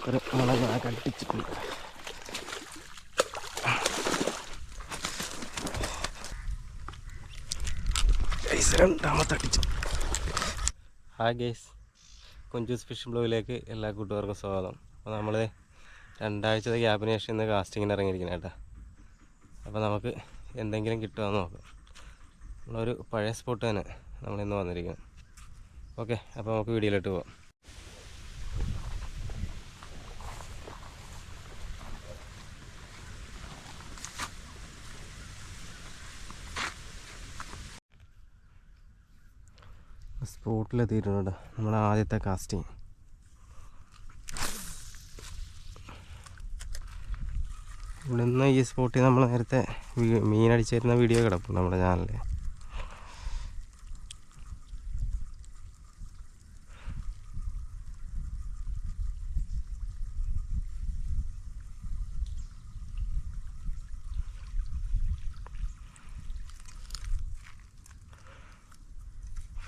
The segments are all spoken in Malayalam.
ഒരു മുളക് കട്ടിച്ചിട്ടുണ്ട്. രണ്ടാമത്തെ അടിച്ചു. ഹായ് ഗൈസ്, കുഞ്ചൂസ് ഫിഷിംഗ് ബ്ലോഗിലേക്ക് എല്ലാ കൂട്ടുകാർക്കും സ്വാഗതം. അപ്പോൾ നമ്മൾ 2 ആഴ്ചത്തെ ഗ്യാപ്പിന് ശേഷം ഇന്ന് കാസ്റ്റിങ്ങിന് ഇറങ്ങിയിരിക്കണം കേട്ടോ. അപ്പോൾ നമുക്ക് എന്തെങ്കിലും കിട്ടുമെന്ന് നോക്കാം. നമ്മളൊരു പഴയ സ്പോട്ട് തന്നെ നമ്മളിന്ന് വന്നിരിക്കുന്നത്. ഓക്കെ, അപ്പോൾ നമുക്ക് വീഡിയോയിലോട്ട് പോകാം. സ്പോട്ടിലെത്തിയിട്ടുണ്ട് നമ്മുടെ ആദ്യത്തെ കാസ്റ്റിങ്. ഇവിടെ നിന്ന് ഈ സ്പോട്ടിൽ നമ്മൾ നേരത്തെ മീനടിച്ചു തരുന്ന വീഡിയോ കിടക്കും നമ്മുടെ ചാനലിൽ.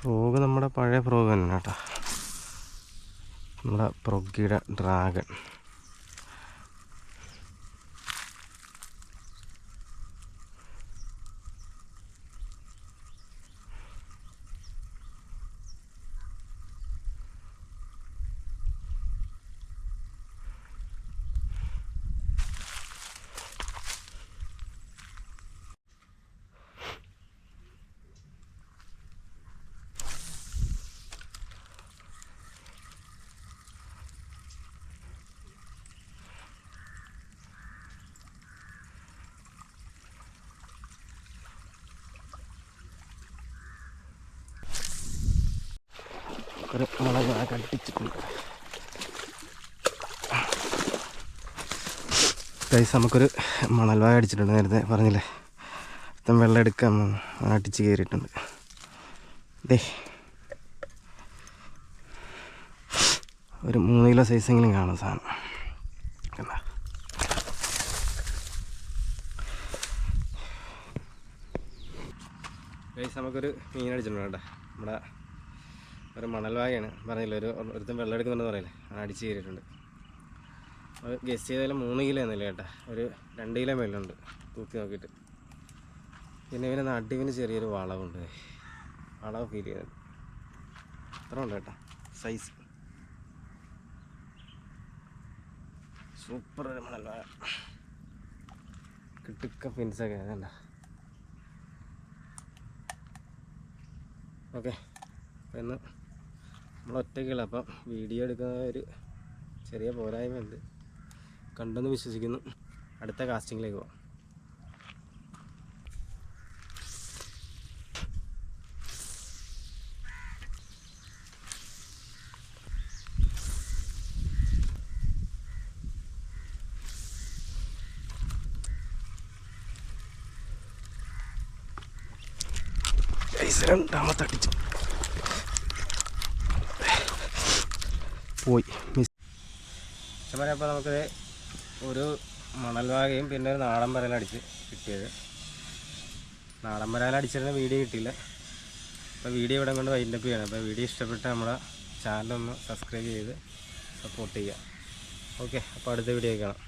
ഫ്രോഗ് നമ്മുടെ പഴയ ഫ്രോഗ് തന്നെ കേട്ടോ, നമ്മുടെ പ്രൊഗിയുടെ ഡ്രാഗൺ. ഒരു മുളക് കട്ടിച്ചിട്ടുണ്ട്. ഗൈസ്, നമുക്കൊരു മണൽവായ അടിച്ചിട്ടുണ്ട്. നേരത്തെ പറഞ്ഞില്ലേ, ഇപ്പം വെള്ളം എടുക്കാൻ അടിച്ച് കയറിയിട്ടുണ്ട്. ദേ ഒരു 3 കിലോ സൈസെങ്കിലും കാണും സാധനം. കണ്ട, ഗൈസ്, നമുക്കൊരു മീൻ അടിച്ചിട്ടുണ്ട് കേട്ടോ. നമ്മുടെ ഒരു മണൽവായാണ് പറഞ്ഞില്ല, ഒരുത്തം വെള്ളം എടുക്കുന്നുണ്ടെന്ന് പറയില്ലേ, അത് അടിച്ച് കയറിയിട്ടുണ്ട്. അത് ഗസ്റ്റ് ചെയ്താലും 3 കിലോ എന്നല്ലേ കേട്ടോ, ഒരു 2 കിലോ മേലുണ്ട് തൂക്കി നോക്കിയിട്ട്. പിന്നെ ഇവന് നടുവിന് ചെറിയൊരു വളവുണ്ട്, വളവ് ഫീൽ ചെയ്യുന്നുണ്ട്. അത്ര ഉണ്ട് കേട്ടോ സൈസ്. സൂപ്പർ ഒരു മണൽവായ, കിട്ടുക്ക ഫിൻസൊക്കെ വേണ്ട. ഓക്കെ, അപ്പം ഇന്ന് നമ്മൾ ഒറ്റയ്ക്കുള്ള, അപ്പം വീഡിയോ എടുക്കുന്ന ഒരു ചെറിയ പോരായ്മയുണ്ട്, കണ്ടെന്ന് വിശ്വസിക്കുന്നു. അടുത്ത കാസ്റ്റിങ്ങിലേക്ക് പോകാം. രണ്ടാമത്തെ അടിച്ചു പോയി മിസ്. അപ്പോൾ നമുക്ക് ഒരു മണൽവാകയും പിന്നെ ഒരു നാടൻ പരലടിച്ച് കിട്ടിയത്. നാടൻ പരലടിച്ചിരുന്ന വീഡിയോ കിട്ടിയില്ല. അപ്പോൾ വീഡിയോ ഇവിടെ കൊണ്ട് വൈൻഡപ്പ് ചെയ്യണം. അപ്പോൾ വീഡിയോ ഇഷ്ടപ്പെട്ട് നമ്മുടെ ചാനലൊന്ന് സബ്സ്ക്രൈബ് ചെയ്ത് സപ്പോർട്ട് ചെയ്യുക. ഓക്കെ, അപ്പോൾ അടുത്ത വീഡിയോ കാണാം.